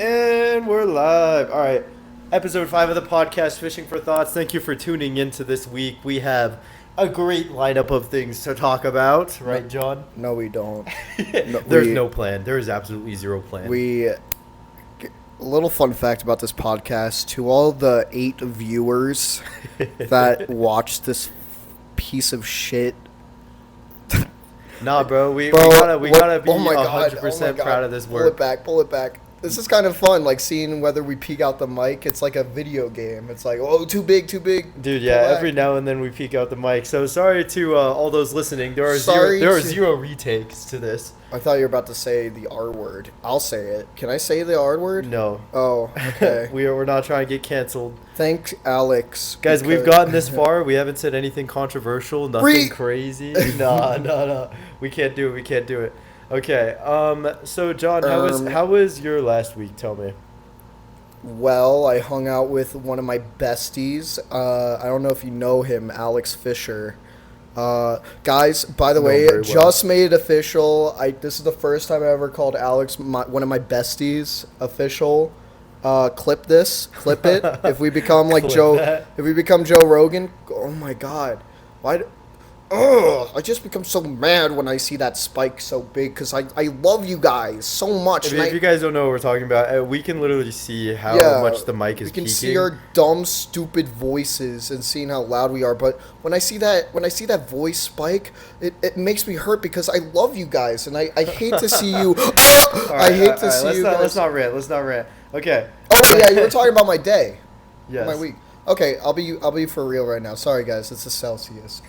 And we're live. All right. Episode 5 of the podcast, Fishing for Thoughts. Thank you for tuning into this week. We have a great lineup of things to talk about. Right, John? No, we don't. There's no plan. There is absolutely zero plan. A little fun fact about this podcast. To all the 8 viewers that watch this piece of shit. Nah, bro. We gotta be 100% God. proud of this work. Pull it back. This is kind of fun, like seeing whether we peek out the mic. It's like a video game. It's like, oh, too big. Dude, yeah, every now and then we peek out the mic. So sorry to all those listening. There are zero retakes to this. I thought you were about to say the R word. I'll say it. Can I say the R word? No. Oh, okay. We're not trying to get canceled. Thanks, Alex. Guys, we've gotten this far. We haven't said anything controversial, nothing crazy. No. We can't do it. Okay, so John, how was your last week? Tell me. Well, I hung out with one of my besties. I don't know if you know him, Alex Fisher. Guys, by the way, just made it official. This is the first time I ever called Alex one of my besties official. Clip it. If we become like if we become Joe Rogan, oh my God, why? I just become so mad when I see that spike so big because I love you guys so much. If you guys don't know what we're talking about, we can literally see how much the mic is peaking. We can see our dumb, stupid voices and seeing how loud we are. But when I see that voice spike, it makes me hurt because I love you guys and I hate to see you. I hate to see you guys. Let's not rant. Okay. Oh yeah, you were talking about my day. Yes. My week. Okay, I'll be for real right now. Sorry guys, it's a Celsius.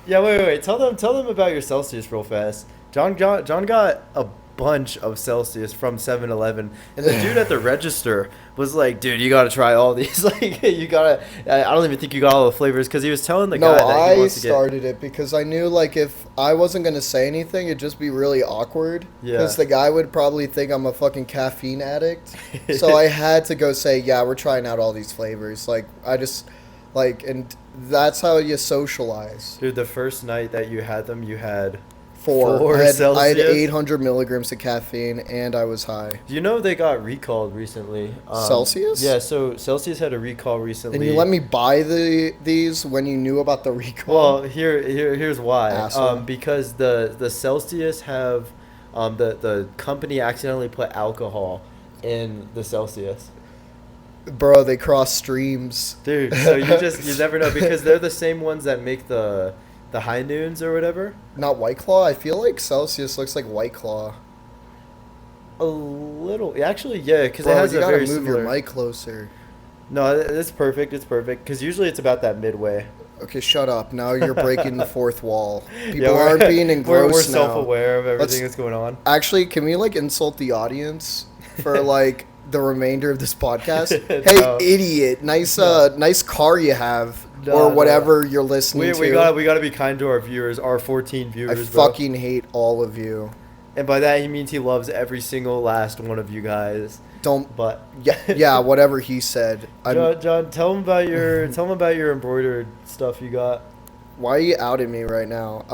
Yeah, wait. Tell them about your Celsius real fast. John got a bunch of Celsius from 7-Eleven, and the dude at the register was like, "Dude, you gotta try all these. Like, you gotta." I don't even think you got all the flavors because he was telling the guy that he wants to get. No, I started it because I knew like if I wasn't gonna say anything, it'd just be really awkward. Yeah. Because the guy would probably think I'm a fucking caffeine addict. So I had to go say, "Yeah, we're trying out all these flavors." Like and that's how you socialize. Dude, the first night that you had them, you had 4 Celsius? I had 800 milligrams of caffeine, and I was high. Do you know they got recalled recently? Celsius? Yeah, so Celsius had a recall recently. And you let me buy these when you knew about the recall? Well, here's why. Because the Celsius have the company accidentally put alcohol in the Celsius. Bro, they cross streams. Dude, so you never know because they're the same ones that make the High Noons or whatever. Not White Claw. I feel like Celsius looks like White Claw. A little, actually, yeah, because it has a very similar. You gotta move your mic closer. No, it's perfect. Because usually it's about that midway. Okay, shut up. Now you're breaking the fourth wall. People aren't being engrossed we're self-aware of everything that's going on. Actually, can we insult the audience for the remainder of this podcast? Hey, idiot! Nice car you have. Or whatever you're listening to. We gotta be kind to our viewers, our 14 viewers. I fucking hate all of you. And by that he means he loves every single last one of you guys. Yeah, whatever he said. John, tell him about your embroidered stuff you got. Why are you outing me right now?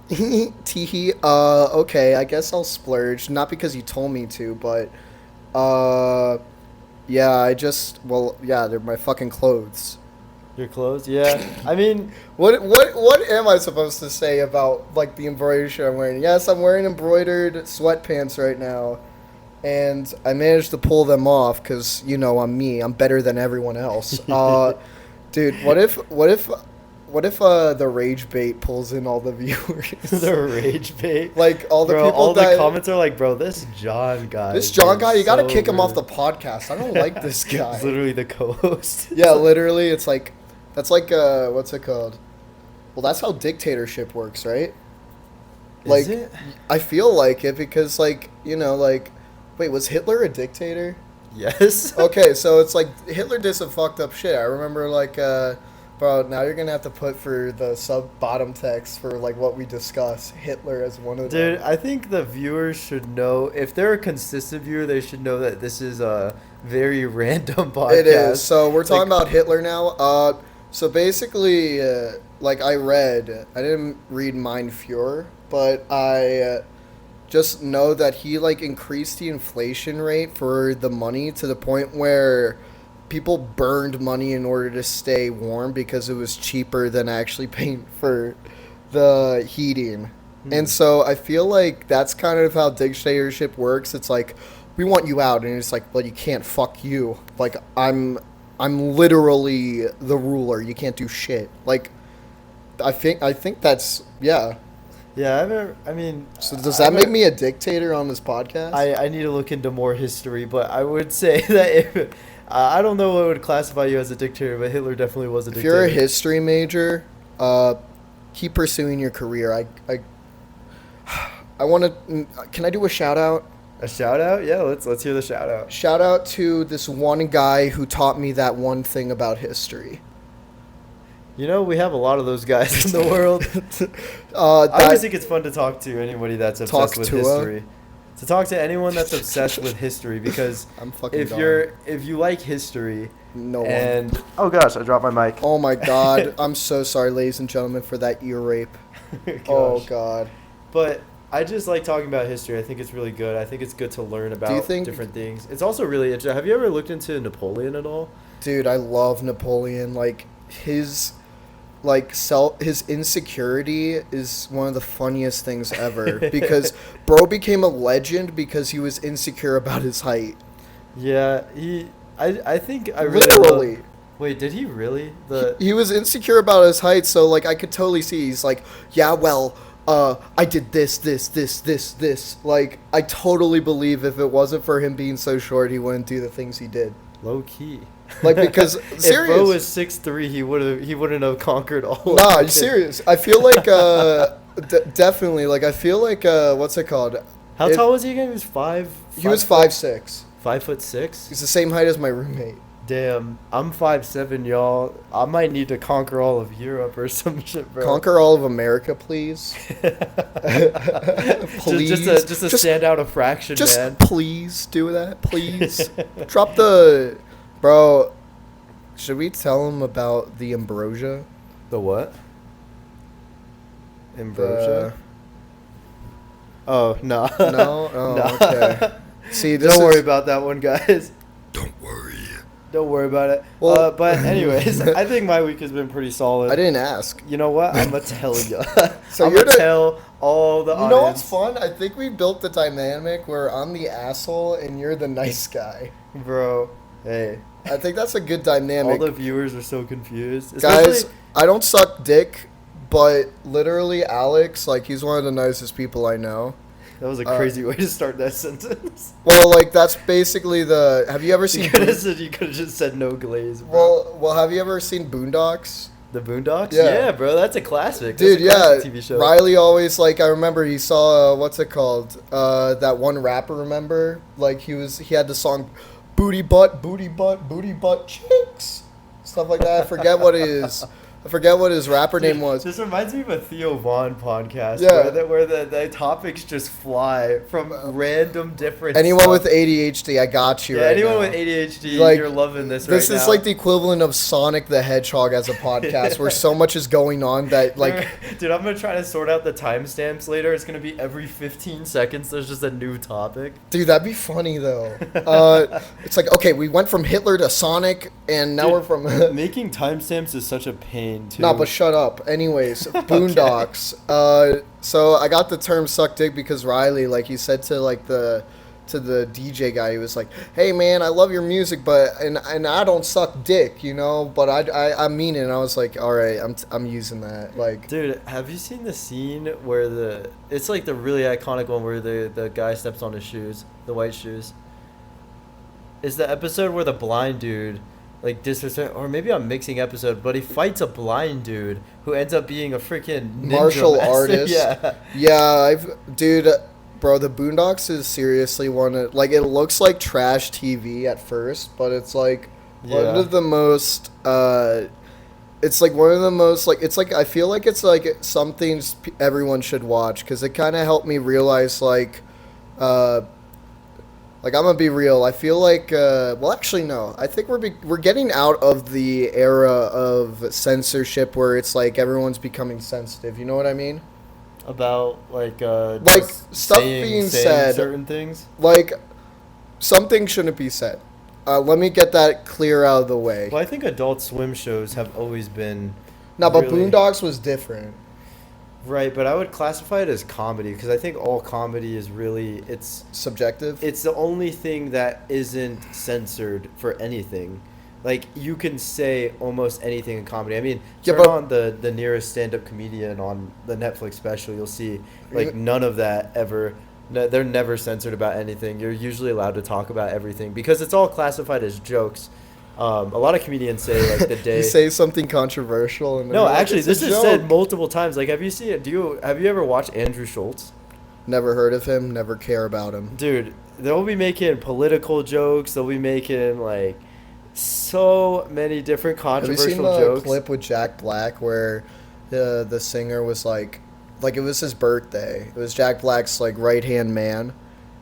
Teehee. Okay, I guess I'll splurge. Not because you told me to, but yeah, they're my fucking clothes. Your clothes? Yeah. I mean, what am I supposed to say about the embroidered shirt I'm wearing? Yes, I'm wearing embroidered sweatpants right now, and I managed to pull them off because I'm me. I'm better than everyone else. Dude, what if the rage bait pulls in all the viewers? The rage bait? All the people. All the comments are like, bro, this John guy. You gotta kick him off the podcast. I don't like this guy. He's literally the co-host. Yeah, literally, it's like. That's what's it called? Well, that's how dictatorship works, right? Is it? I feel like it because, wait, was Hitler a dictator? Yes. Okay, so it's Hitler did some fucked up shit. I remember, bro, now you're going to have to put for the bottom text for, what we discuss, Hitler as one of them. Dude, I think the viewers should know, if they're a consistent viewer, they should know that this is a very random podcast. It is. So we're talking about Hitler now. So basically, I didn't read Mein Führer, but just know that he like increased the inflation rate for the money to the point where people burned money in order to stay warm because it was cheaper than actually paying for the heating. And so I feel like that's kind of how dictatorship works. It's like, we want you out, and it's like, well, you can't, fuck you. Like, I'm literally the ruler. You can't do shit. Like, I think that's, yeah. Yeah, So does that make me a dictator on this podcast? I need to look into more history, but I would say that if, I don't know what would classify you as a dictator, but Hitler definitely was a dictator. If you're a history major, keep pursuing your career. I want to. Can I do a shout out? A shout out? Yeah, let's hear the shout out. Shout out to this one guy who taught me that one thing about history. You know, we have a lot of those guys in the world. I always think it's fun to talk to anybody that's obsessed with history. To talk to anyone that's obsessed with history, because I'm fucking if you like history, one. Oh gosh, I dropped my mic. Oh my god, I'm so sorry, ladies and gentlemen, for that ear rape. Oh god. But I just like talking about history. I think it's really good. I think it's good to learn about different things. It's also really interesting. Have you ever looked into Napoleon at all? Dude, I love Napoleon. Like his insecurity is one of the funniest things ever because bro became a legend because he was insecure about his height. Yeah, I think I really literally. Wait, did he really? He was insecure about his height, so like I could totally see he's like, yeah, well, I did this. Like, I totally believe if it wasn't for him being so short, he wouldn't do the things he did. Low key. Like, because serious. If Bro was 6'3", he wouldn't have conquered all. Nah, I'm serious. I feel like definitely. Like, I feel like what's it called? How tall was he again? He was 5. He was 5'6". 5'6". He's the same height as my roommate. Damn, I'm 5'7", y'all. I might need to conquer all of Europe or some shit, bro. Conquer all of America, please. Please. Just to stand out a fraction, just man. Please do that, please. Drop the... Bro, should we tell him about the ambrosia? The what? Ambrosia? Oh, no. No? Oh, no. Okay. See, Don't worry about that one, guys. Don't worry about it. Well, but anyways, I think my week has been pretty solid. I didn't ask. You know what? I'm going to tell you. So I'm going to tell all the audience. You know what's fun? I think we built the dynamic where I'm the asshole and you're the nice guy. Bro, hey. I think that's a good dynamic. All the viewers are so confused. Guys, I don't suck dick, but literally Alex, like, he's one of the nicest people I know. That was a crazy way to start that sentence. Well, like, that's basically the... Have you ever seen... You could have just said no glaze, bro. Well, have you ever seen Boondocks? The Boondocks? Yeah, bro, that's a classic. Dude, that's a classic TV show. Riley always, like, I remember he saw, what's it called? That one rapper, remember? Like, he had the song, booty butt, chicks. Stuff like that. I forget what his rapper name was. This reminds me of a Theo Vaughn podcast. Yeah. Where the topics just fly from random different Anyone stuff. with ADHD, I got you. Yeah, right anyone now. with ADHD, like, you're loving this right now. This is like the equivalent of Sonic the Hedgehog as a podcast, where so much is going on that, like... Dude, I'm going to try to sort out the timestamps later. It's going to be every 15 seconds, there's just a new topic. Dude, that'd be funny, though. It's like, okay, we went from Hitler to Sonic, and now we're from... Making timestamps is such a pain, too. Nah, but shut up. Anyways, Boondocks. So I got the term suck dick because Riley, like, he said to, like, the DJ guy, he was like, hey, man, I love your music, but and I don't suck dick, you know, but I mean it. And I was like, all right, I'm using that. Like, dude, have you seen the scene where it's like the really iconic one where the guy steps on his shoes, the white shoes? It's the episode where the blind dude, like, disrespect, or maybe I'm mixing episode, but he fights a blind dude who ends up being a freaking martial artist. Yeah, dude, bro, the Boondocks is seriously one of, like, it looks like trash TV at first, but it's like one of the most it's like one of the most, like, it's like, I feel like it's like some things everyone should watch because it kind of helped me realize, like, I'm gonna be real. I feel like, well, actually, no. I think we're getting out of the era of censorship where it's like everyone's becoming sensitive. You know what I mean? About like just stuff saying being said, certain things. Like something shouldn't be said. Let me get that clear out of the way. Well, I think Adult Swim shows have always been. No, but really, Boondocks was different. Right, but I would classify it as comedy because I think all comedy is really it's subjective. It's the only thing that isn't censored for anything. Like you can say almost anything in comedy. I mean, turn on the nearest stand-up comedian on the Netflix special, you'll see like none of that ever. No, they're never censored about anything. You're usually allowed to talk about everything because it's all classified as jokes. A lot of comedians say like the day you say something controversial and no, actually, this is said multiple times. Like, have you ever watched Andrew Schultz? Never heard of him. Never care about him. Dude, they'll be making political jokes. They'll be making like so many different controversial jokes. Have you seen the clip with Jack Black where the singer was like it was his birthday. It was Jack Black's like right-hand man.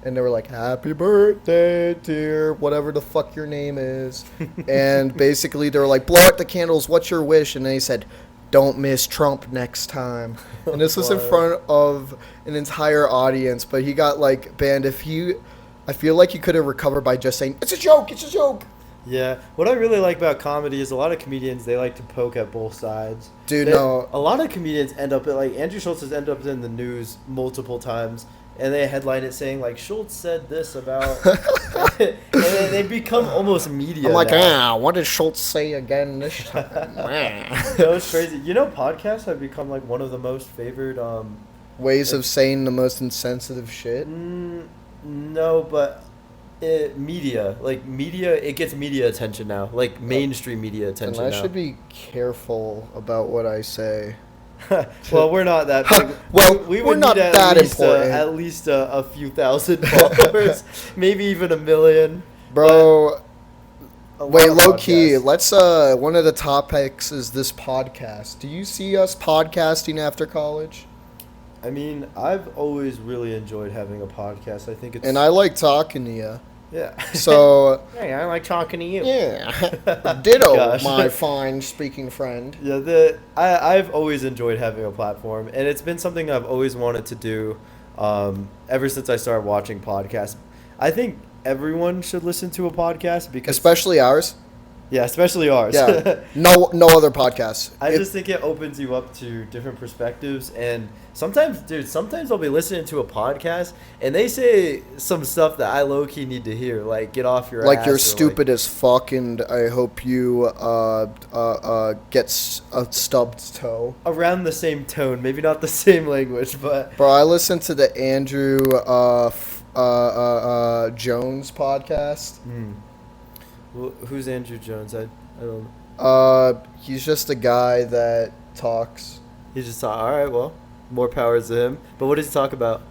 And they were like, happy birthday, dear, whatever the fuck your name is. And basically they were like, blow out the candles, what's your wish? And then he said, don't miss Trump next time. And this was in front of an entire audience. But he got like banned. I feel like he could have recovered by just saying, it's a joke, it's a joke. Yeah. What I really like about comedy is a lot of comedians, they like to poke at both sides. Dude, no. A lot of comedians end up, like Andrew Schultz has ended up in the news multiple times. And they headline it saying, like, Schultz said this about... and then they become almost media I'm like, now. what did Schultz say again this time? That was crazy. You know, podcasts have become, like, one of the most favored... ways of saying the most insensitive shit? No, but media. Like, media, it gets media attention now. Like, mainstream media attention and now. I should be careful about what I say. Well, we're not that big. Well, we we're would not need that important. At least a few thousand followers, maybe even 1 million. Bro, wait, low key, podcasts. let's, one of the topics is this podcast. Do you see us podcasting after college? I mean, I've always really enjoyed having a podcast. I think it's... And I like talking to you. Yeah. So... Hey, I like talking to you. Yeah. Ditto, Gosh. my fine speaking friend. Yeah, I've always enjoyed having a platform, and it's been something I've always wanted to do ever since I started watching podcasts. I think everyone should listen to a podcast because... Especially ours? Yeah, especially ours. Yeah. No other podcasts. I just think it opens you up to different perspectives, and sometimes I'll be listening to a podcast and they say some stuff that I low-key need to hear, like get off your ass. Like you're stupid as fuck, and I hope you get a stubbed toe. Around the same tone, maybe not the same language, but... Bro, I listened to the Andrew Jones podcast. Well, who's Andrew Jones? I don't know. He's just a guy that talks. He just thought, all right, well, more power to him. But what does he talk about?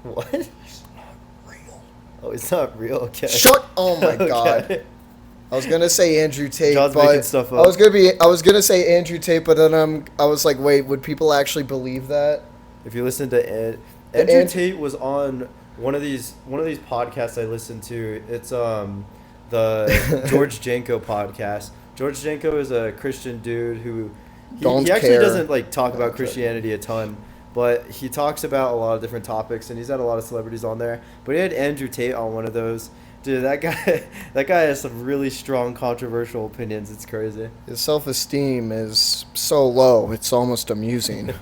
What? He's not real. Oh, he's not real. Okay. Shut! Oh my god. Okay. I was gonna say Andrew Tate, John's but making stuff up. I was gonna say Andrew Tate, but then I was like, wait, would people actually believe that? If you listen to Andrew Tate was on one of these podcasts I listened to. It's the George Janko podcast. George Janko is a Christian dude who he actually doesn't like talk about Christianity a ton, but he talks about a lot of different topics, and he's had a lot of celebrities on there. But he had Andrew Tate on one of those. Dude, that guy has some really strong controversial opinions. It's crazy. His self-esteem is so low, it's almost amusing.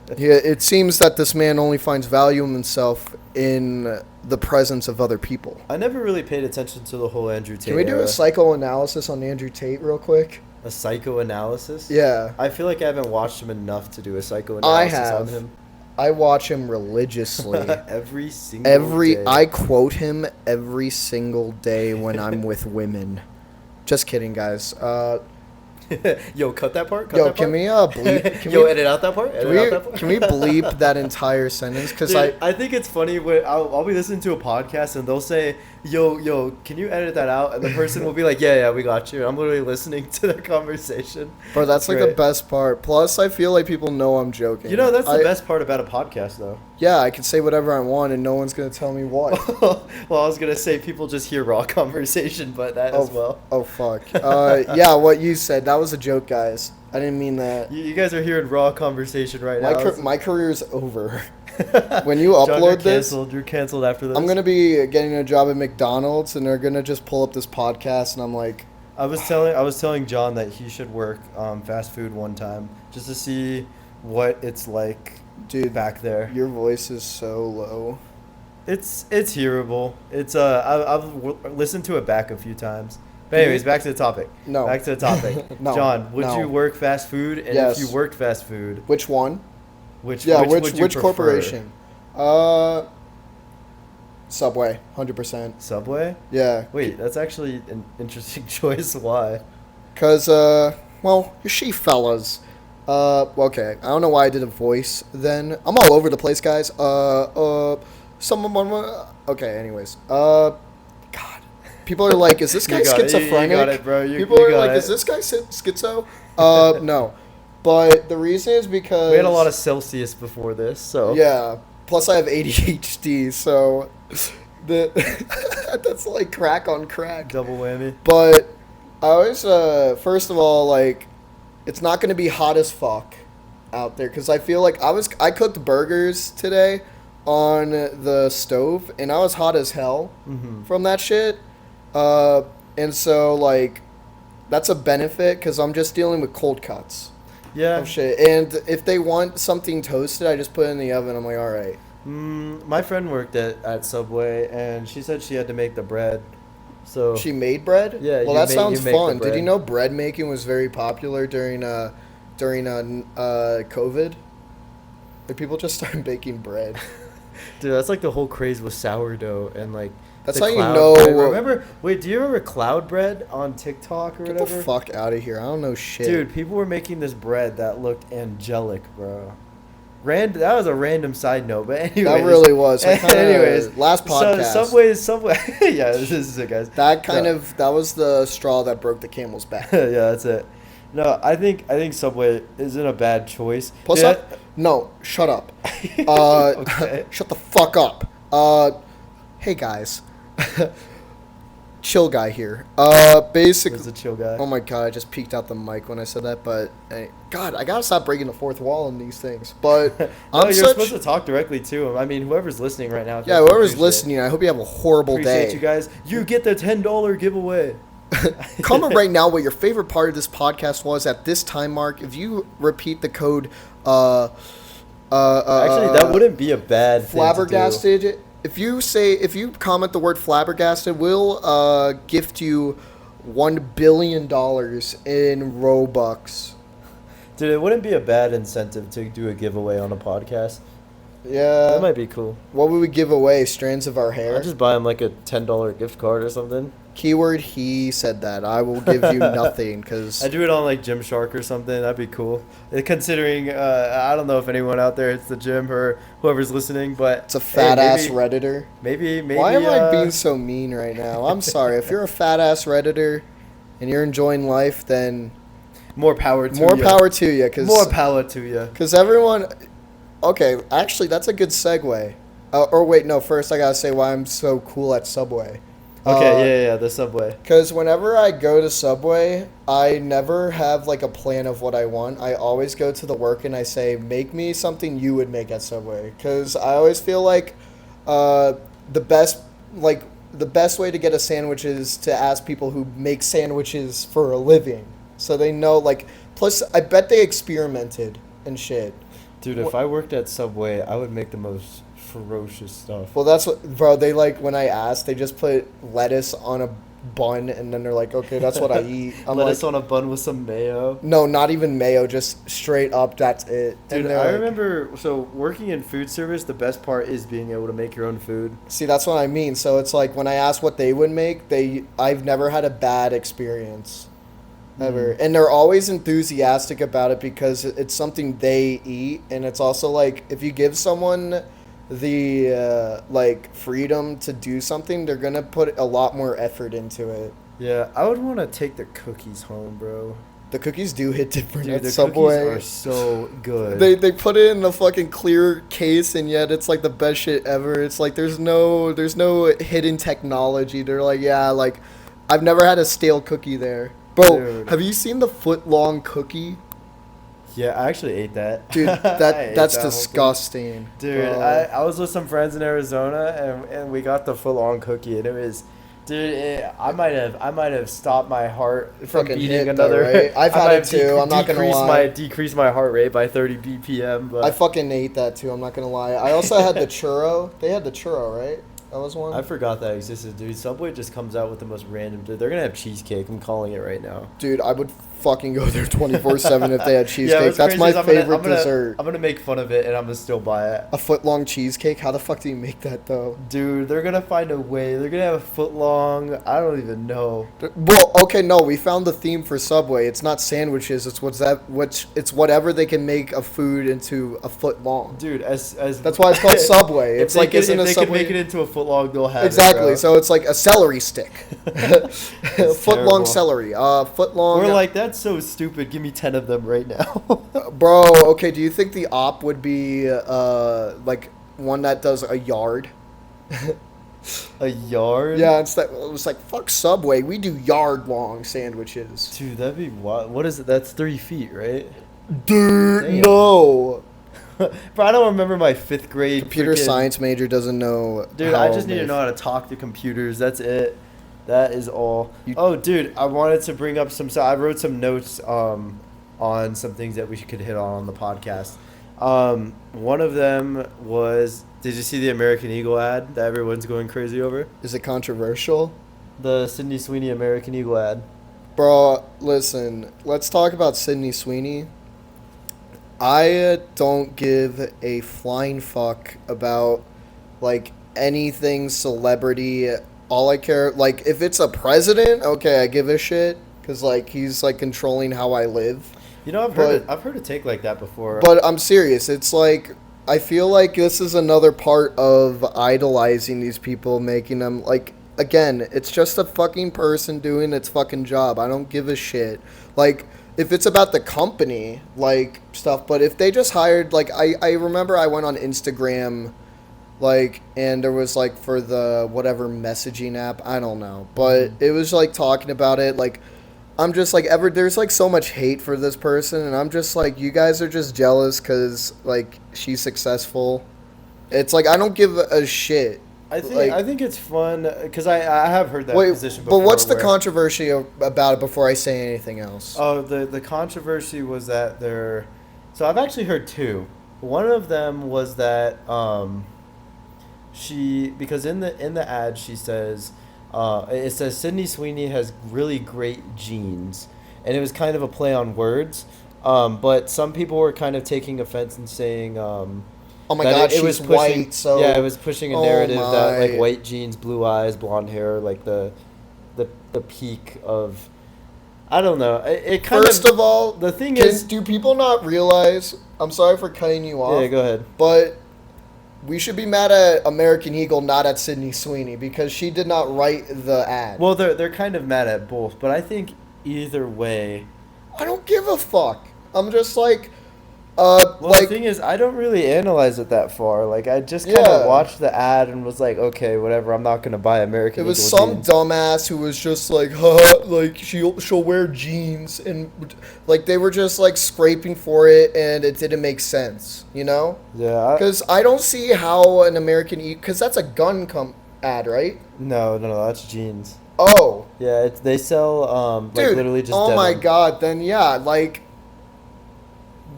It seems that this man only finds value in himself in the presence of other people. I never really paid attention to the whole Andrew Tate. Can we do a psychoanalysis on Andrew Tate real quick? A psychoanalysis? Yeah. I feel like I haven't watched him enough to do a psychoanalysis on him. I watch him religiously. Every single day. I quote him every single day when I'm with women. Just kidding, guys. Yo, cut that part. Can we bleep? Edit out that part. Can we bleep that entire sentence? Because I think it's funny when I'll be listening to a podcast and they'll say, "Yo, can you edit that out?" And the person will be like, "Yeah, we got you." I'm literally listening to their conversation. Bro, that's like the best part. Plus, I feel like people know I'm joking. You know, that's the best part about a podcast, though. Yeah, I can say whatever I want and no one's going to tell me what. Well, I was going to say people just hear raw conversation, but that as well. Oh, fuck. Yeah, what you said. That was a joke, guys. I didn't mean that. You guys are hearing raw conversation right now. My career's over. When you upload this... You're canceled after this. I'm going to be getting a job at McDonald's, and they're going to just pull up this podcast, and I'm like... I was telling John that he should work fast food one time, just to see what it's like. Dude, back there. Your voice is so low. It's hearable. It's I've listened to it back a few times. But anyways, back to the topipic. No. Back to the topic. No. John, would you work fast food? And yes. If you worked fast food, which one? Which which corporation? Subway, 100%. Subway? Yeah. Wait, that's actually an interesting choice. Why? Cause well, you see, fellas. Okay. I don't know why I did a voice then. I'm all over the place, guys. Okay, anyways. God. People are like, is this guy schizophrenic? You got it, bro. People are like, is this guy schizo? No. But the reason is because... We had a lot of Celsius before this, so... Yeah. Plus I have ADHD, so... That's like crack on crack. Double whammy. But I always, first of all, like... It's not going to be hot as fuck out there because I feel like I cooked burgers today on the stove and I was hot as hell from that shit. And so like that's a benefit because I'm just dealing with cold cuts. Yeah. Shit. And if they want something toasted, I just put it in the oven. I'm like, all right. My friend worked at Subway and she said she had to make the bread. So she made bread? Yeah. Well, that sounds fun. Did you know bread making was very popular during COVID? Like people just started baking bread. Dude, that's like the whole craze with sourdough and like. That's how you know. Remember? Wait, do you remember cloud bread on TikTok or whatever? Get the fuck out of here! I don't know shit. Dude, people were making this bread that looked angelic, bro. That was a random side note, but anyways. That really was. Anyways, last podcast. Subway. Yeah, this is it, guys. That was the straw that broke the camel's back. Yeah, that's it. No, I think Subway isn't a bad choice. Plus, no, shut up. Okay. Shut the fuck up. Hey guys. Chill guy here. Basically. Who's the chill guy? Oh my god, I just peeked out the mic when I said that, but God, I gotta stop breaking the fourth wall in these things. But you're supposed to talk directly to him. I mean, whoever's listening right now. Yeah, whoever's listening, I hope you have a horrible day. Appreciate you guys. You get the $10 giveaway. Comment right now what your favorite part of this podcast was at this time mark. If you repeat the code, actually, that wouldn't be a bad thing flabbergasted. To do. If you comment the word flabbergasted, we'll gift you $1 billion in Robux. Dude, it wouldn't be a bad incentive to do a giveaway on a podcast. Yeah. That might be cool. What would we give away? Strands of our hair? I'd just buy him like a $10 gift card or something. Keyword, he said that. I will give you nothing because... I'd do it on like Gymshark or something. That'd be cool. Considering, I don't know if anyone out there hits the gym or whoever's listening, but... It's a fat-ass Redditor. Maybe... Why am I being so mean right now? I'm sorry. If you're a fat-ass Redditor and you're enjoying life, then... More power to you. More power to you. More power to you. Because everyone... Okay, actually, that's a good segue. Or wait, no, first I gotta say why I'm so cool at Subway. Okay, yeah, the Subway. Because whenever I go to Subway, I never have, like, a plan of what I want. I always go to the work and I say, make me something you would make at Subway. Because I always feel like the best way to get a sandwich is to ask people who make sandwiches for a living. So they know, like, plus I bet they experimented and shit. Dude, if I worked at Subway, I would make the most ferocious stuff. Well, that's what, bro, they like, when I asked, they just put lettuce on a bun and then they're like, okay, that's what I eat. Lettuce on a bun with some mayo? No, not even mayo, just straight up, that's it. Dude, I remember, so working in food service, the best part is being able to make your own food. See, that's what I mean. So it's like when I asked what they would make, I've never had a bad experience. Ever. And they're always enthusiastic about it because it's something they eat, and it's also like if you give someone the like freedom to do something, they're gonna put a lot more effort into it. Yeah, I would want to take the cookies home, bro. The cookies do hit different Dude, at the Subway. cookies are so good. They put it in the fucking clear case, and yet it's like the best shit ever. It's like there's no hidden technology. They're like, yeah, like I've never had a stale cookie there. Bro, Dude. have you seen the foot-long cookie? Yeah, I actually ate that. Dude, I ate that's that whole disgusting. thing. Dude, I was with some friends in Arizona, and we got the foot-long cookie, and it was... Dude, I might have stopped my heart from Fucking beating hit another. though, right? I've I had might it have too. I'm not gonna lie. Decrease my heart rate by 30 BPM. But I fucking ate that too. I'm not gonna lie. I also had the churro. They had the churro, right? That was one. I forgot that existed, dude. Subway just comes out with the most random. Dude, they're gonna have cheesecake. I'm calling it right now. Dude, I would fucking go there 24/7 if they had cheesecake. what's That's crazy my is favorite dessert. I'm gonna make fun of it, and I'm gonna still buy it. A foot-long cheesecake? How the fuck do you make that though? Dude, they're gonna find a way. They're gonna have a foot long. I don't even know. Well, okay, no, we found the theme for Subway. It's not sandwiches. It's it's whatever they can make a food into a foot long. Dude, as That's why it's called Subway. It's like isn't if a they Subway can make it into a foot long, they'll have exactly. it, bro. So it's like a celery stick, foot long terrible. celery. Foot long. We're like, that's so stupid. Give me 10 of them right now. Bro, okay, do you think the op would be like one that does a yard? A yard? Yeah, it was like fuck Subway. We do yard long sandwiches. Dude, that'd be wild. What is it? That's 3 feet, right? Dude, Damn. no. Bro, I don't remember my 5th grade Computer freaking- science major doesn't know. Dude, I just need to know how to talk to computers. That's it. That is all. Oh, dude, I wanted to bring up some. So I wrote some notes on some things that we could hit on the podcast. One of them was, did you see the American Eagle ad that everyone's going crazy over? Is it controversial? The Sydney Sweeney American Eagle ad. Bro, listen. Let's talk about Sydney Sweeney. I don't give a flying fuck about like anything celebrity. All I care, like, if it's a president, okay, I give a shit, because, like, he's, like, controlling how I live. You know, I've heard a take like that before. But I'm serious. It's, like, I feel like this is another part of idolizing these people, making them, like, again, it's just a fucking person doing its fucking job. I don't give a shit. Like, if it's about the company, like, stuff, but if they just hired, like, I remember I went on Instagram, like, and there was, like, for the whatever messaging app, I don't know, but it was, like, talking about it, like, I'm just, like, there's, like, so much hate for this person, and I'm just, like, you guys are just jealous because, like, she's successful. It's, like, I don't give a shit. I Like, think it's fun, because I have heard that wait, position before. but what's the where- controversy about it before I say anything else? Oh, the controversy was that they're... So I've actually heard two. One of them was that because in the ad she says, it says Sydney Sweeney has really great genes, and it was kind of a play on words, but some people were kind of taking offense and saying Oh my that god, it was she's pushing, white, so... yeah, it was pushing a Oh narrative that like my. white genes, blue eyes, blonde hair, like the peak of, I don't know. It kind First of all, the thing is, do people not realize... I'm sorry for cutting you off. yeah, go ahead. But we should be mad at American Eagle, not at Sydney Sweeney, because she did not write the ad. Well, they're kind of mad at both, but I think either way. I don't give a fuck. I'm just like... Well, like, the thing is, I don't really analyze it that far. Like, I just kind of Yeah. watched the ad and was like, okay, whatever. I'm not gonna buy American. it was Eagle some jeans. dumbass who was just like, huh, like, she'll wear jeans, and, like, they were just, like, scraping for it, and it didn't make sense, you know? Yeah. Because I don't see how an American Eagle... Because that's a gun ad, right? No, that's jeans. Oh. Yeah, they sell like Dude, literally just. oh my denim. god, then yeah, like...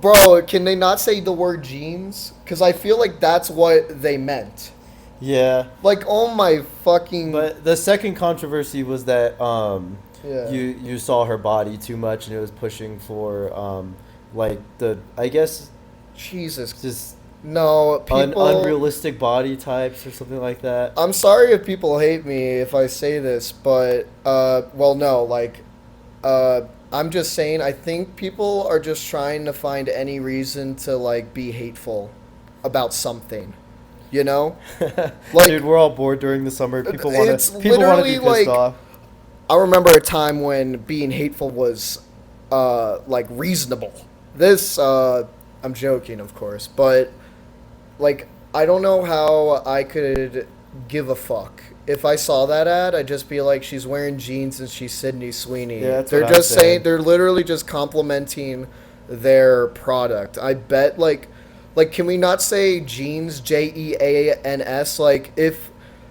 Bro, can they not say the word jeans? Because I feel like that's what they meant. Yeah. Like, oh my fucking... But the second controversy was that Yeah. you saw her body too much, and it was pushing for like I guess Jesus. just No, people... unrealistic body types or something like that. I'm sorry if people hate me if I say this, but, well, no, like, I'm just saying, I think people are just trying to find any reason to, like, be hateful about something, you know? Like, Dude, we're all bored during the summer. People want it's to be pissed literally, like, off. I remember a time when being hateful was like reasonable. This I'm joking, of course, but like I don't know how I could give a fuck. If I saw that ad, I'd just be like, she's wearing jeans and she's Sydney Sweeney. Yeah, that's they're what I'm just saying. they're literally just complimenting their product. I bet like can we not say jeans, Jeans? Like if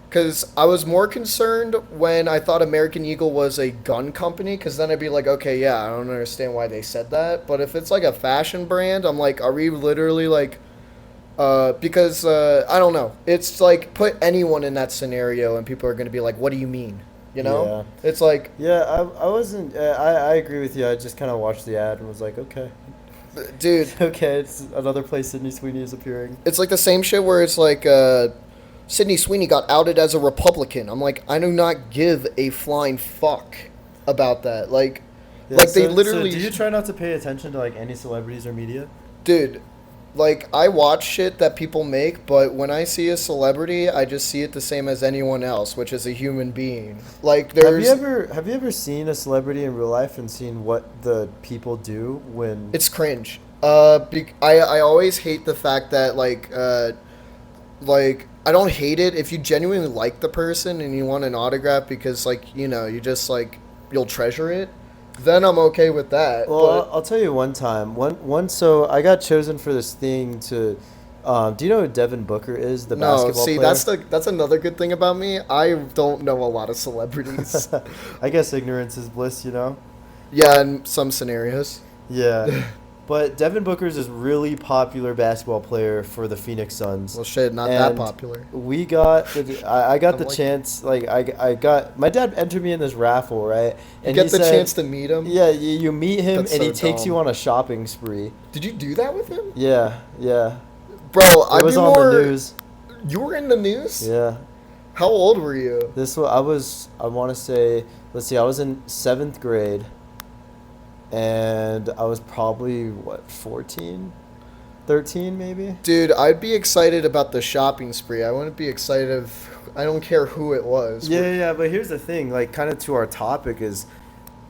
because I was more concerned when I thought American Eagle was a gun company, because then I'd be like, okay, yeah, I don't understand why they said that. But if it's like a fashion brand, I'm like, are we literally like, because I don't know. It's like put anyone in that scenario and people are going to be like, what do you mean? You know? Yeah. It's like, Yeah, I wasn't. I agree with you. I just kind of watched the ad and was like, okay, dude, okay, it's another place Sydney Sweeney is appearing. it's like the same shit where it's like, Sydney Sweeney got outed as a Republican. I'm like, I do not give a flying fuck about that. Like, Yeah, like they literally. So do you try not to pay attention to like any celebrities or media? Dude, like I watch shit that people make, but when I see a celebrity, I just see it the same as anyone else, which is a human being. Like there's. Have you ever seen a celebrity in real life and seen what the people do when? It's cringe. I always hate the fact that like I don't hate it if you genuinely like the person and you want an autograph because like you know you just like you'll treasure it. Then I'm okay with that. Well, but I'll tell you one time. So I got chosen for this thing to. Do you know who Devin Booker is, the no, basketball see player? that's another good thing about me. I don't know a lot of celebrities. I guess ignorance is bliss, you know? Yeah, in some scenarios. Yeah. But Devin Booker is this really popular basketball player for the Phoenix Suns. Well, shit, not that And popular. We got, I got the like- chance, like, I got, my dad entered me in this raffle, right? You And get he the said- chance to meet him. Yeah, you meet him That's and he so takes you dumb. on a shopping spree. Did you do that with him, Yeah, yeah. bro? It was on the news. You were in the news. Yeah. How old were you? This was, I want to say, let's see, I was in 7th grade. And I was probably, 14? 13 maybe? Dude, I'd be excited about the shopping spree. I wouldn't be excited if I don't care who it was. Yeah, but here's the thing, like, kind of to our topic is,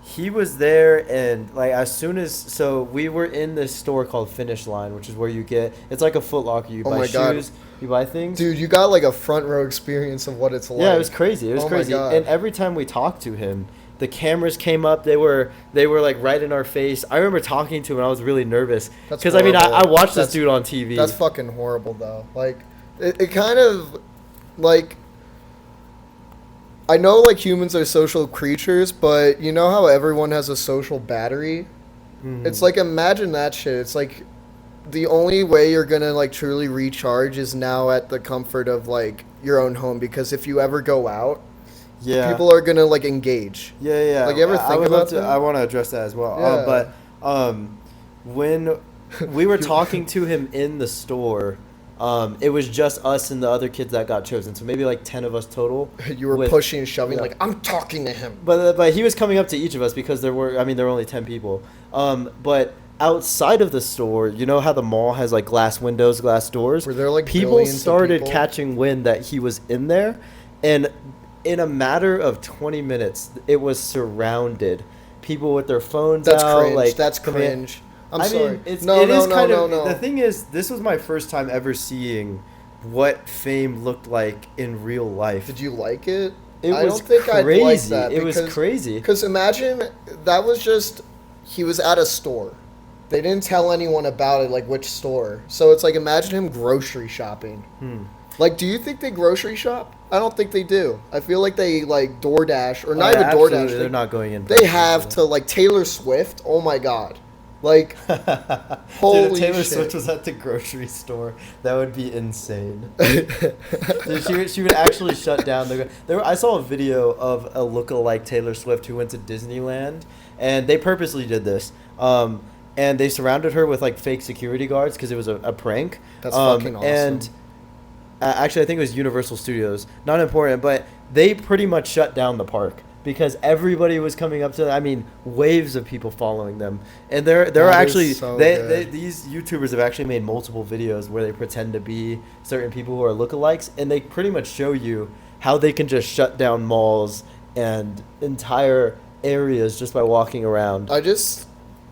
he was there, and, like, as soon as, so we were in this store called Finish Line, which is where you get, it's like a Foot Locker, you Oh buy my God. shoes, you buy things. Dude, you got like a front row experience of what it's like. Yeah, it was crazy, Oh my crazy. God. And every time we talked to him, the cameras came up, they were like right in our face. I remember talking to him, and I was really nervous. That's Because, I mean, I horrible. watched this That's- dude on TV. That's fucking horrible, though. Like, it kind of, like, I know, like, humans are social creatures, but you know how everyone has a social battery? Mhm. It's like, imagine that shit. It's like, the only way you're gonna, like, truly recharge is now at the comfort of, like, your own home, because if you ever go out, Yeah. people are gonna, like, engage. Yeah. Like, you ever I think would about love to, that? I want to address that as well. Yeah. But when we were talking to him in the store, it was just us and the other kids that got chosen. So maybe like 10 of us total. You were with- pushing and shoving, yeah. like, I'm talking to him. But he was coming up to each of us because there were only 10 people. But outside of the store, you know how the mall has like glass windows, glass doors? Were there, like, people billions of started people? catching wind that he was in there, and in a matter of 20 minutes, it was surrounded. People with their phones That's out, cringe. like That's coming in. cringe. I'm I sorry. mean, it no, is no, kind no, of. no. The thing is, this was my first time ever seeing what fame looked like in real life. Did you like it? It I was don't think I'd like crazy. that. It was crazy. Because imagine that was just he was at a store. They didn't tell anyone about it, like which store. So it's like imagine him grocery shopping. Like, do you think they grocery shop? I don't think they do. I feel like they like DoorDash or not Oh, yeah, even DoorDash. absolutely. They're not going in. They have to like Taylor Swift. Oh my God. Like, Dude, holy if Taylor shit. Swift was at the grocery store, that would be insane. Dude, she would actually shut down I saw a video of a lookalike Taylor Swift who went to Disneyland, and they purposely did this. And they surrounded her with like fake security guards because it was a prank. That's fucking awesome. And actually, I think it was Universal Studios. Not important, but they pretty much shut down the park because everybody was coming up to them. I mean, waves of people following them. And they're That is actually so they good. these YouTubers have actually made multiple videos where they pretend to be certain people who are lookalikes, and they pretty much show you how they can just shut down malls and entire areas just by walking around.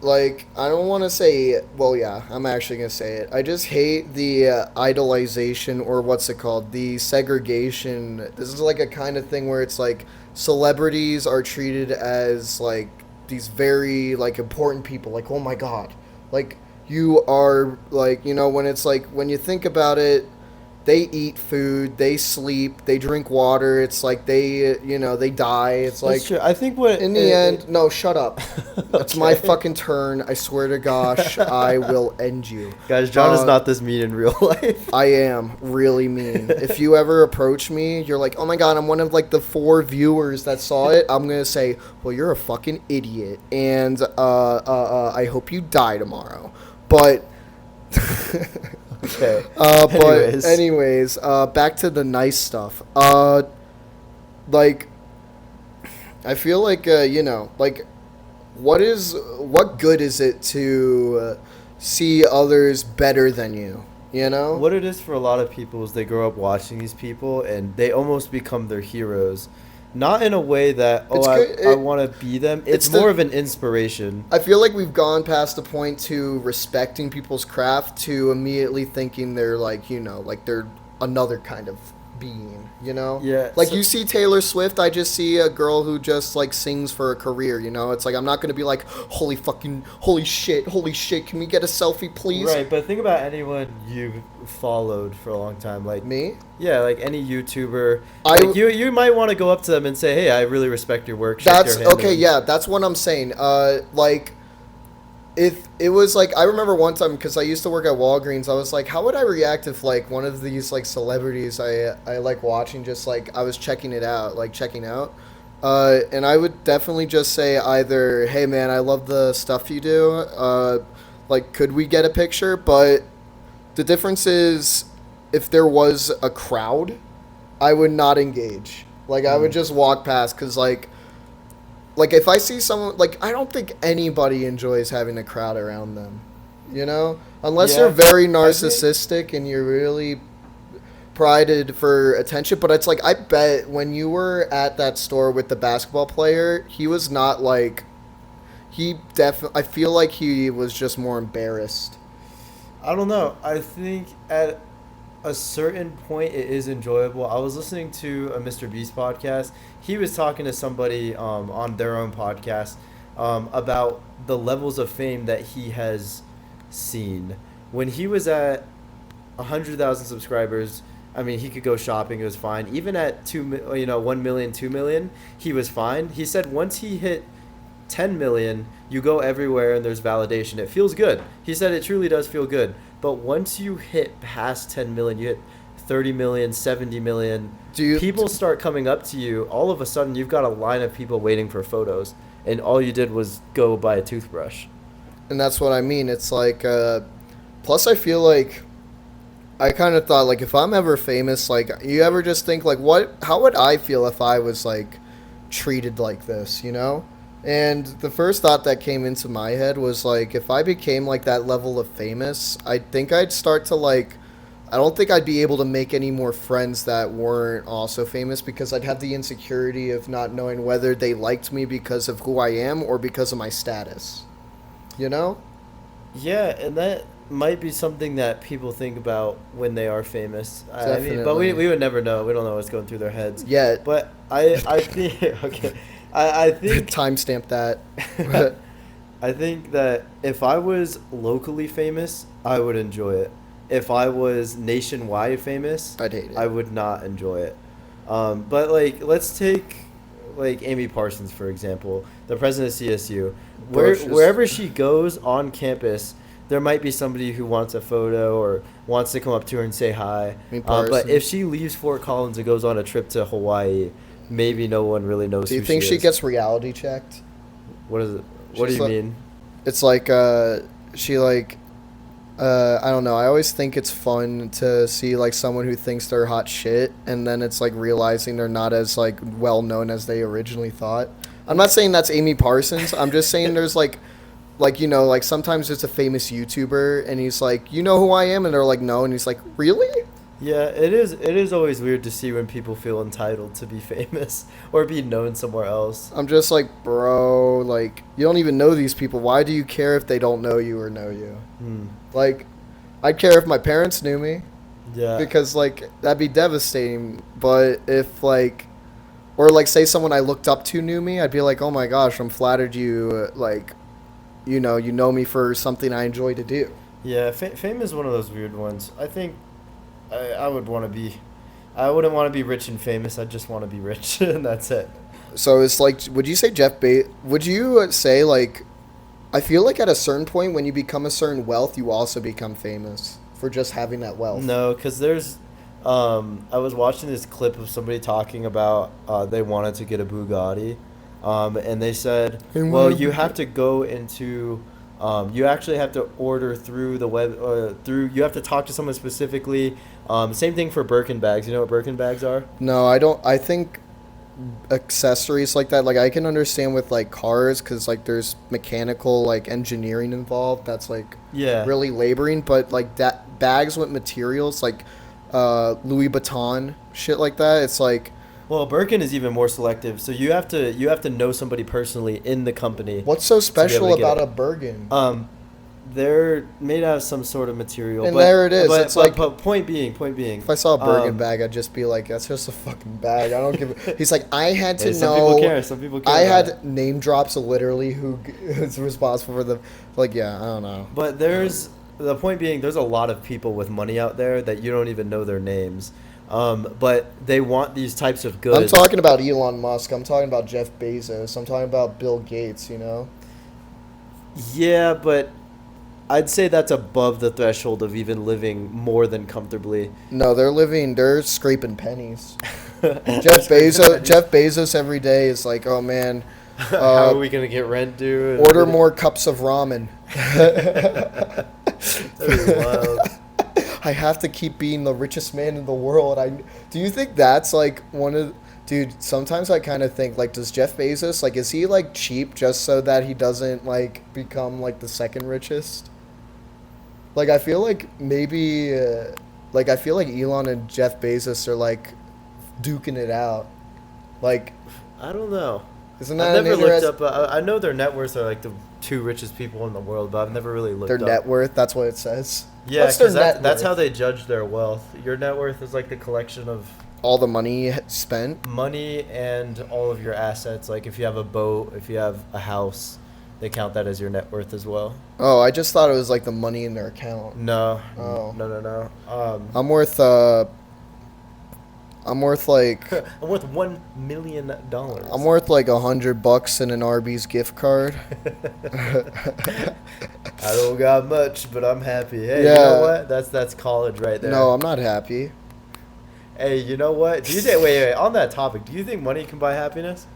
like, I don't want to say, well, yeah, I'm actually going to say it. I just hate the idolization, or what's it called? The segregation. This is like a kind of thing where it's like celebrities are treated as like these very like important people. Like, oh my God. Like, you are like, when it's like, when you think about it, they eat food, they sleep, they drink water. It's like they die. It's like, That's true. I think what in the end, no, shut up. It's my fucking turn. I swear to gosh, I will end you. Guys, John is not this mean in real life. I am really mean. If you ever approach me, you're like, oh my God, I'm one of like the 4 viewers that saw it. I'm going to say, well, you're a fucking idiot. And I hope you die tomorrow. But... Okay. But anyways, back to the nice stuff. Like, I feel like like, what good is it to see others better than you? You know? What it is for a lot of people is they grow up watching these people and they almost become their heroes. Not in a way that, I want to be them. It's more of an inspiration. I feel like we've gone past the point to respecting people's craft to immediately thinking they're like, like they're another kind of being, Yeah. Like, you see Taylor Swift, I just see a girl who just like sings for a career, It's like, I'm not going to be like, holy shit, can we get a selfie, please? Right, but think about anyone you've followed for a long time. Like me? Yeah, like any YouTuber. Like you might want to go up to them and say, hey, I really respect your work. That's okay, yeah, that's what I'm saying. Like, if it was like, I remember one time, because I used to work at Walgreens, I was like, how would I react if like one of these like celebrities I like watching, just like I was checking out, and I would definitely just say either, hey man, I love the stuff you do, like, could we get a picture? But the difference is, if there was a crowd, I would not engage. Like, I would just walk past, because like, if I see someone, like, I don't think anybody enjoys having a crowd around them, Unless you're very narcissistic and you're really prided for attention. But it's like, I bet when you were at that store with the basketball player, he was not like, I feel like he was just more embarrassed. I don't know. I think at a certain point it is enjoyable. I was listening to a Mr. Beast podcast. He was talking to somebody on their own podcast about the levels of fame that he has seen. When he was at 100,000 subscribers, I mean, he could go shopping, it was fine. Even at 1 million, 2 million, he was fine. He said once he hit 10 million, you go everywhere and there's validation. It feels good. He said it truly does feel good. But once you hit past 10 million, you hit 30 million, 70 million, people start coming up to you. All of a sudden, you've got a line of people waiting for photos, and all you did was go buy a toothbrush. And that's what I mean. It's like, plus I feel like, I kind of thought, like, if I'm ever famous, like, you ever just think, like, how would I feel if I was, like, treated like this, And the first thought that came into my head was, like, if I became, like, that level of famous, I think I'd start to, like, I don't think I'd be able to make any more friends that weren't also famous, because I'd have the insecurity of not knowing whether they liked me because of who I am or because of my status. Yeah, and that might be something that people think about when they are famous. Definitely. I mean, but we would never know. We don't know what's going through their heads. Yeah. But I think, okay. I think timestamp that. I think that if I was locally famous, I would enjoy it. If I was nationwide famous, I'd hate it. I would not enjoy it. But like, let's take like Amy Parsons for example, the president of CSU. Wherever she goes on campus, there might be somebody who wants a photo or wants to come up to her and say hi. But if she leaves Fort Collins and goes on a trip to Hawaii, maybe no one really knows. Do you think she gets reality checked? What is it? What do you mean? It's like she like I don't know. I always think it's fun to see like someone who thinks they're hot shit, and then it's like realizing they're not as like well known as they originally thought. I'm not saying that's Amy Parsons. I'm just saying there's like sometimes it's a famous YouTuber and he's like, you know who I am, and they're like, no, and he's like, really? Yeah, it is. It is always weird to see when people feel entitled to be famous or be known somewhere else. I'm just like, bro, like, you don't even know these people. Why do you care if they don't know you or know you? Hmm. Like, I'd care if my parents knew me Yeah. because, like, that'd be devastating. But if, like, or, like, say someone I looked up to knew me, I'd be like, oh my gosh, I'm flattered you, like, you know me for something I enjoy to do. Yeah. Fame is one of those weird ones. I think I would want to be. I wouldn't want to be rich and famous. I just want to be rich, and that's it. So it's like, would you say would you say, like, I feel like at a certain point when you become a certain wealth, you also become famous for just having that wealth? No, because there's. I was watching this clip of somebody talking about they wanted to get a Bugatti, and they said, well, you have to go into. You actually have to order through the web, you have to talk to someone specifically. Same thing for Birkin bags. You know what Birkin bags are? No, I don't. I think accessories like that, like, I can understand with, like, cars because, like, there's mechanical, like, engineering involved. That's, like, Yeah. really laboring. But, like, that bags with materials like Louis Vuitton shit like that, it's like, Well, Birkin is even more selective. So you have to know somebody personally in the company. what's so to be able special to get about it. a Bergen? They're made out of some sort of material. And but, there it is. But, It's but, like, but point being. if I saw a Bergen um, bag, I'd just be like, that's just a fucking bag. I don't give a... He's like, I had to hey, know... some people care. Some people care. I about had it. name drops of literally who's responsible for the... Like, yeah, I don't know. But the point being, there's a lot of people with money out there that you don't even know their names. But they want these types of goods. I'm talking about Elon Musk. I'm talking about Jeff Bezos. I'm talking about Bill Gates, you know? Yeah, but I'd say that's above the threshold of even living more than comfortably. No, they're scraping pennies. Jeff Bezos every day is like, oh man, How are we gonna get rent due? order more cups of ramen. That'd be wild. I have to keep being the richest man in the world. Do you think that's like one of... Dude, sometimes I kind of think, like, does Jeff Bezos, like, is he, like, cheap just so that he doesn't, like, become, like, the second richest? Like, I feel like maybe, I feel like Elon and Jeff Bezos are, like, duking it out. Like, I don't know. isn't that I've never an looked interest... up. I know their net worths are like the two richest people in the world, but I've never really looked Their up. net worth, that's what it says. Yeah, What's their because net that's how worth? they judge their wealth. Your net worth is like the collection of All the money spent? money and all of your assets. Like if you have a boat, if you have a house, they count that as your net worth as well. Oh, I just thought it was, like, the money in their account. No, Oh. no. I'm worth like... I'm worth $1 million. I'm worth like $100 in an Arby's gift card. I don't got much, but I'm happy. Hey, Yeah. you know what? That's college right there. No, I'm not happy. Hey, you know what? Do you think? Wait. On that topic, do you think money can buy happiness?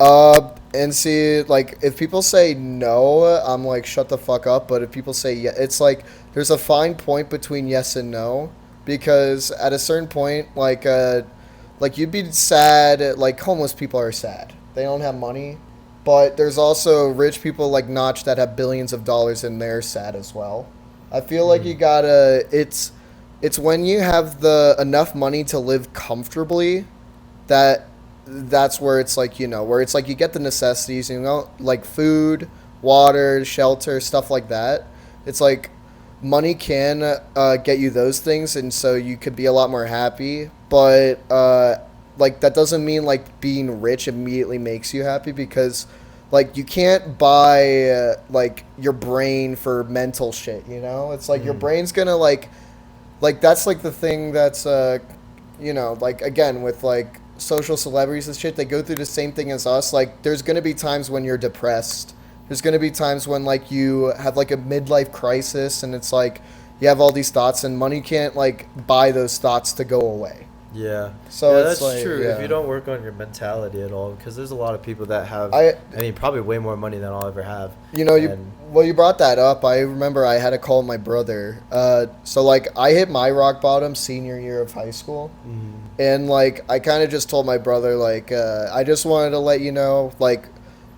And see, like, if people say no, I'm like, shut the fuck up. But if people say yeah, it's like there's a fine point between yes and no, because at a certain point, like you'd be sad. Like, homeless people are sad; they don't have money. But there's also rich people like Notch that have billions of dollars and they're sad as well. I feel like you gotta. It's when you have the enough money to live comfortably that's where it's like, where it's like you get the necessities, like food, water, shelter, stuff like that. It's like money can get you those things, and so you could be a lot more happy. But like that doesn't mean like being rich immediately makes you happy, because like you can't buy like your brain for mental shit. It's like your brain's gonna like that's like the thing that's like again with like social celebrities and shit, they go through the same thing as us. Like there's gonna be times when you're depressed. There's gonna be times when like you have like a midlife crisis, and it's like you have all these thoughts, and money can't like buy those thoughts to go away. Yeah. So yeah, it's that's like, true. yeah. If you don't work on your mentality at all, because there's a lot of people that have. Probably way more money than I'll ever have. You brought that up. I remember I had to call my brother. So like I hit my rock bottom senior year of high school, and like I kind of just told my brother like I just wanted to let you know, like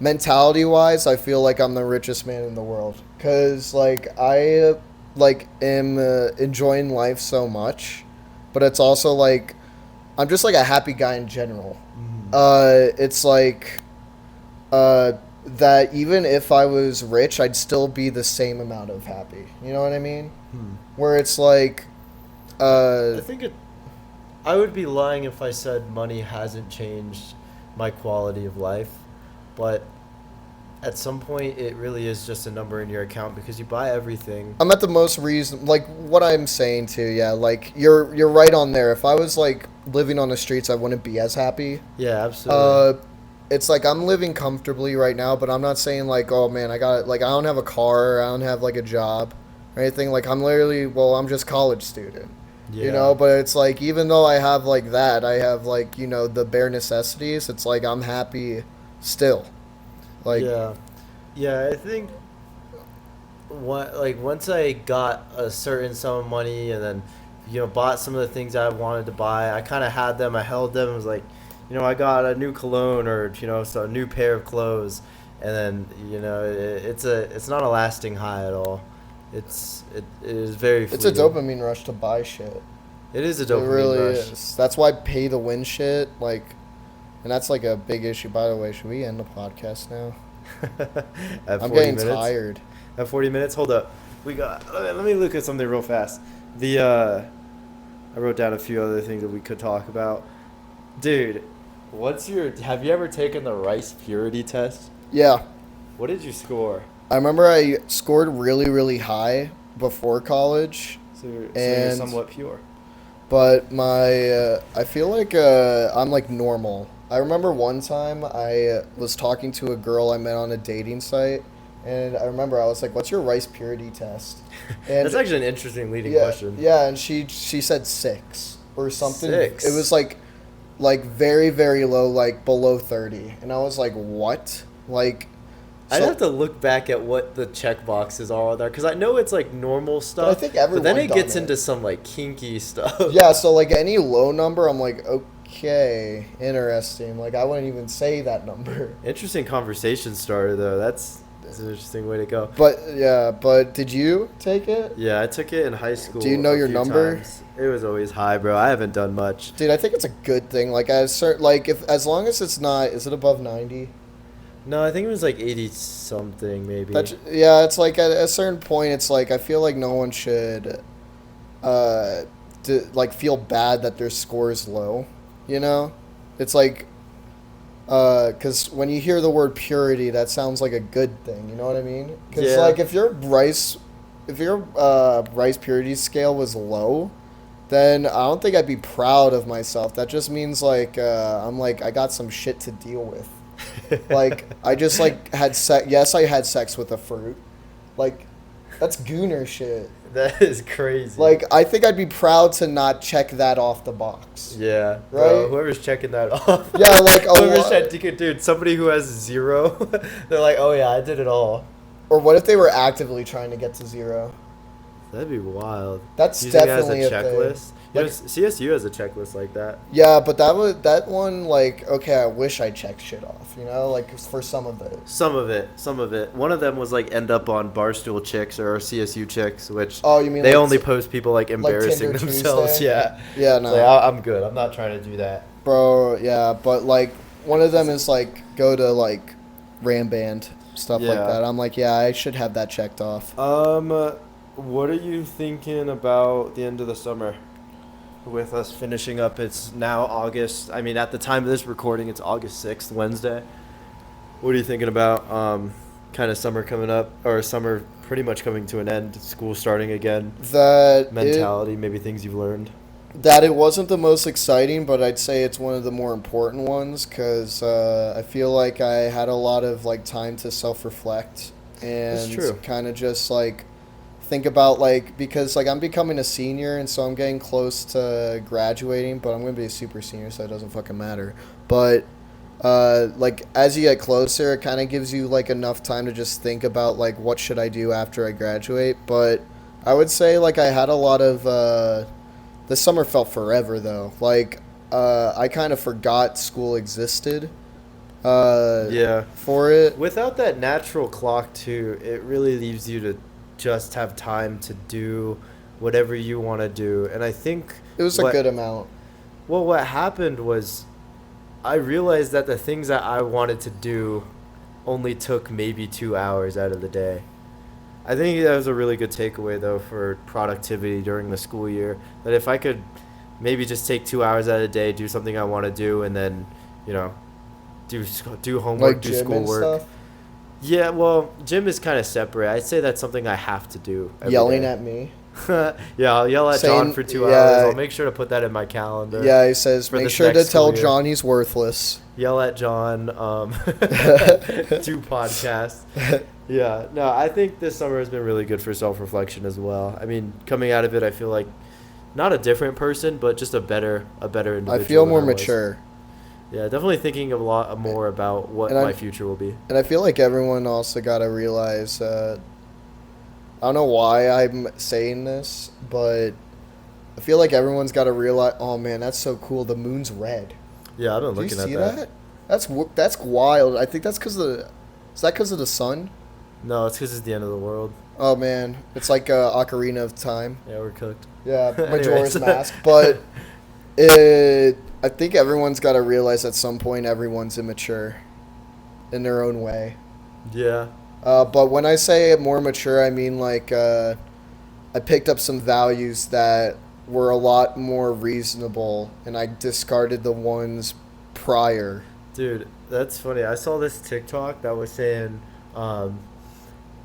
mentality wise, I feel like I'm the richest man in the world, because like I like am enjoying life so much. but it's also like I'm just like a happy guy in general. It's like that even if I was rich, I'd still be the same amount of happy. You know what I mean? Where it's like, I think I would be lying if I said money hasn't changed my quality of life, but at some point it really is just a number in your account because you buy everything. I'm at the most reason, like what I'm saying too. Yeah, like you're right on there. If I was like living on the streets, I wouldn't be as happy. Yeah, absolutely. It's like I'm living comfortably right now, but I'm not saying like, oh man, I don't have a car, I don't have like a job or anything. Like I'm literally, well, I'm just college student, you know. But it's like even though I have like that, I have like the bare necessities. It's like I'm happy still. Like yeah, I think once I got a certain sum of money and then bought some of the things I wanted to buy, I kind of had them, I held them, and was like, I got a new cologne or so a new pair of clothes, and then it's not a lasting high at all. It is very fleeting. It's a dopamine rush to buy shit. It is a dopamine rush. It really is. That's why pay to win shit, like, and that's like a big issue. By the way, should we end the podcast now? I'm getting tired. At 40 minutes, hold up. Let me look at something real fast. I wrote down a few other things that we could talk about. Dude, have you ever taken the rice purity test? Yeah. What did you score? I remember I scored really, really high before college. So you're somewhat pure. But I feel like I'm like normal. I remember one time I was talking to a girl I met on a dating site, and I remember I was like, "What's your rice purity test?" And that's actually an interesting leading question. Yeah, and she said 6 or something. 6. It was like very, very low, like below 30, and I was like, "What?" Like, I'd have to look back at what the check boxes are there, because I know it's like normal stuff. But I think everyone. But then it gets into some like kinky stuff. Yeah, so like any low number, I'm like, okay, interesting. Like I wouldn't even say that number. Interesting conversation starter though. That's an interesting way to go. But did you take it? Yeah, I took it in high school. Do you know your number? Times. It was always high, bro. I haven't done much. Dude, I think it's a good thing. Like as long as it's not, is it above 90? No, I think it was like 80 something maybe. It's like at a certain point, it's like I feel like no one should, feel bad that their score is low. It's like, because when you hear the word purity, that sounds like a good thing. You know what I mean? Because like if your rice purity scale was low, then I don't think I'd be proud of myself. That just means like I got some shit to deal with. Like I just like had sex. Yes, I had sex with a fruit. Like that's gooner shit. That is crazy. Like I think I'd be proud to not check that off the box. Yeah, right. Bro, whoever's checking that off. Yeah, like dude, somebody who has 0, they're like, oh yeah, I did it all. Or what if they were actively trying to get to 0? That'd be wild. That's definitely a checklist. Thing. CSU has a checklist like that. Yeah, but that one, like, okay, I wish I checked shit off, like, for some of it. Some of it. One of them was, like, end up on Barstool Chicks or CSU Chicks, which oh, you mean they like only post people, like, embarrassing like themselves. Tuesday? Yeah. Yeah, no. Like, I'm good. I'm not trying to do that. Bro, yeah, but, like, one of them is, like, go to, like, Ram Band, stuff like that. I'm like, yeah, I should have that checked off. What are you thinking about the end of the summer? With us finishing up, it's now August. I mean, at the time of this recording, it's August 6th, Wednesday. What are you thinking about kind of summer coming up, or summer pretty much coming to an end, school starting again? That mentality, maybe things you've learned? That it wasn't the most exciting, but I'd say it's one of the more important ones because I feel like I had a lot of like time to self-reflect and kind of just like think about like, because like I'm becoming a senior and so I'm getting close to graduating, but I'm going to be a super senior, so it doesn't fucking matter. But like as you get closer, it kind of gives you like enough time to just think about like what should I do after I graduate. But I would say like I had a lot of the summer felt forever though. Like I kind of forgot school existed. For it. Without that natural clock too, it really leaves you to just have time to do whatever you want to do. And I think it was a good amount. Well, what happened was I realized that the things that I wanted to do only took maybe 2 hours out of the day. I think that was a really good takeaway, though, for productivity during the school year. That if I could maybe just take 2 hours out of the day, do something I want to do, and then, you know, do homework, like do gym schoolwork. and stuff? Yeah, well, gym is kind of separate. I'd say that's something I have to do. Yelling at me. Yeah, I'll yell at John for 2 hours. I'll make sure to put that in my calendar. Yeah, he says, make sure to tell John he's worthless. Yell at John. Do podcasts. Yeah, no, I think this summer has been really good for self-reflection as well. I mean, coming out of it, I feel like not a different person, but just a better individual. I feel more mature. Yeah, definitely thinking a lot more about what my future will be. And I feel like everyone also got to realize, I don't know why I'm saying this, but I feel like everyone's got to realize, oh man, that's so cool. The moon's red. Yeah, I've been looking at that. Do you see that? That's wild. I think that's because is that because of the sun? No, it's because it's the end of the world. Oh man, it's like Ocarina of Time. Yeah, we're cooked. Yeah, Majora's Mask. But I think everyone's got to realize at some point everyone's immature in their own way. Yeah. But when I say more mature, I mean like I picked up some values that were a lot more reasonable, and I discarded the ones prior. Dude, that's funny. I saw this TikTok that was saying,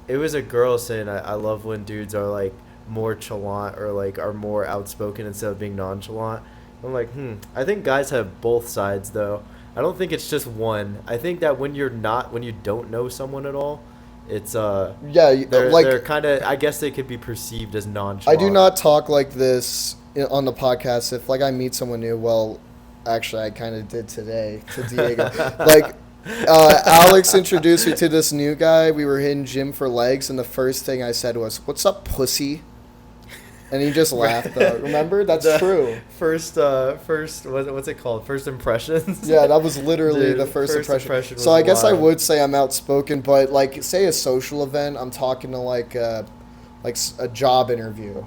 it was a girl saying, I love when dudes are like more chalant or like are more outspoken instead of being nonchalant. I'm like, I think guys have both sides though. I don't think it's just one. I think that when you don't know someone at all, it's they're kind of, I guess they could be perceived as nonchalant. I do not talk like this on the podcast. If like I meet someone new, well, actually I kind of did today to Diego. Like Alex introduced me to this new guy. We were hitting gym for legs, and the first thing I said was, "What's up, pussy?" And he just laughed. Remember? That's true. First, what's it called? First impressions. Yeah, that was literally the first impression. So I guess I would say I'm outspoken, but like, say a social event, I'm talking to like a job interview.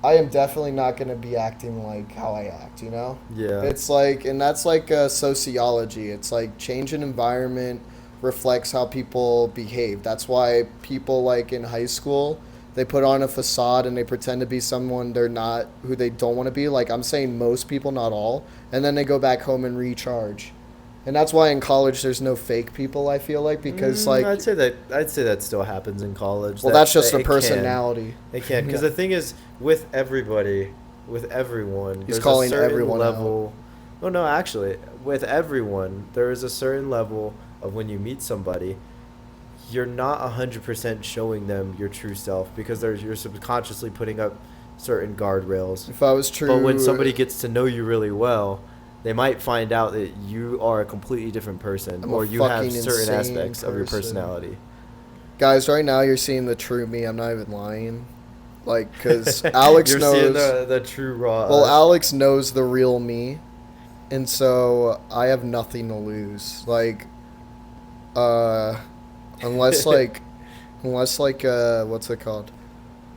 I am definitely not going to be acting like how I act, you know? Yeah. It's like, and that's like sociology. It's like change in environment reflects how people behave. That's why people like in high school, they put on a facade and they pretend to be someone they're not, who they don't want to be. Like I'm saying most people, not all. And then they go back home and recharge. And that's why in college there's no fake people, I feel like, because like I'd say that still happens in college. Well, that's just a personality. It can, because the thing is, with everybody, with everyone, he's calling everyone level. Oh no, actually, with everyone, there is a certain level of when you meet somebody, you're not 100% showing them your true self because you're subconsciously putting up certain guardrails. If I was true, but when somebody gets to know you really well, they might find out that you are a completely different person, or you have certain aspects of your personality. Guys, right now you're seeing the true me. I'm not even lying. Like, because Alex you're knows. You're seeing the true raw. Well, Alex knows the real me. And so I have nothing to lose. Like, unless what's it called?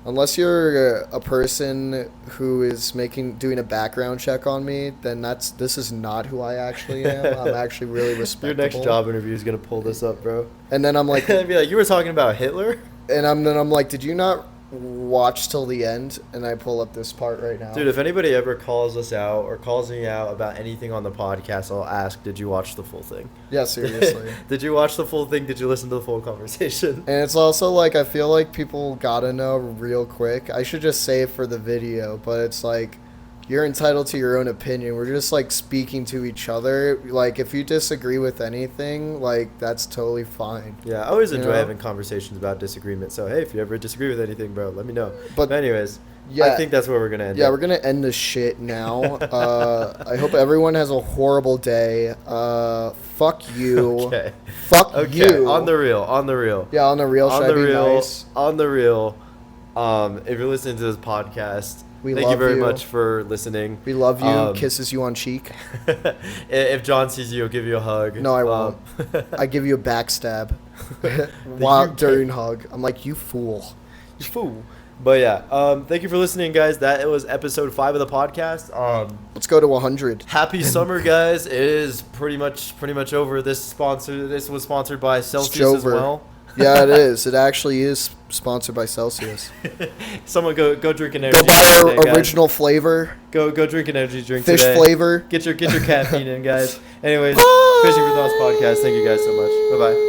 Unless you're a person who is doing a background check on me, then this is not who I actually am. I'm actually really respectable. Your next job interview is gonna pull this up, bro. And then I'm like, I'd be like, you were talking about Hitler? And I'm like, did you not watch till the end? And I pull up this part right now. Dude, if anybody ever calls us out or calls me out about anything on the podcast, I'll ask, did you watch the full thing? Yeah, seriously. Did you watch the full thing? Did you listen to the full conversation? And it's also like, I feel like people gotta know real quick. I should just say it for the video, but it's like, you're entitled to your own opinion. We're just like speaking to each other. Like if you disagree with anything, like that's totally fine. Yeah, I always enjoy having conversations about disagreement. So hey, if you ever disagree with anything, bro, let me know. But anyways, yeah, I think that's where we're gonna end. Yeah, we're gonna end this shit now. I hope everyone has a horrible day. Fuck you. Okay. Fuck you. On the real. Yeah, on the real. On Should the I be real. nice? On the real. If you're listening to this podcast, thank you very much for listening. We love you. Kisses you on cheek. If John sees you, he'll give you a hug. No, I won't. I give you a backstab during hug. I'm like, you fool. You fool. But yeah, thank you for listening, guys. That was episode 5 of the podcast. Let's go to 100. Happy summer, guys. It is pretty much over. This was sponsored by Celsius as well. Yeah, it is. It actually is sponsored by Celsius. Someone go drink an energy Go buy drink our today, original flavor. Go drink an energy drink Fish today. flavor. Get your caffeine in, guys. Anyways, Fishing for Thoughts podcast. Thank you guys so much. Bye bye.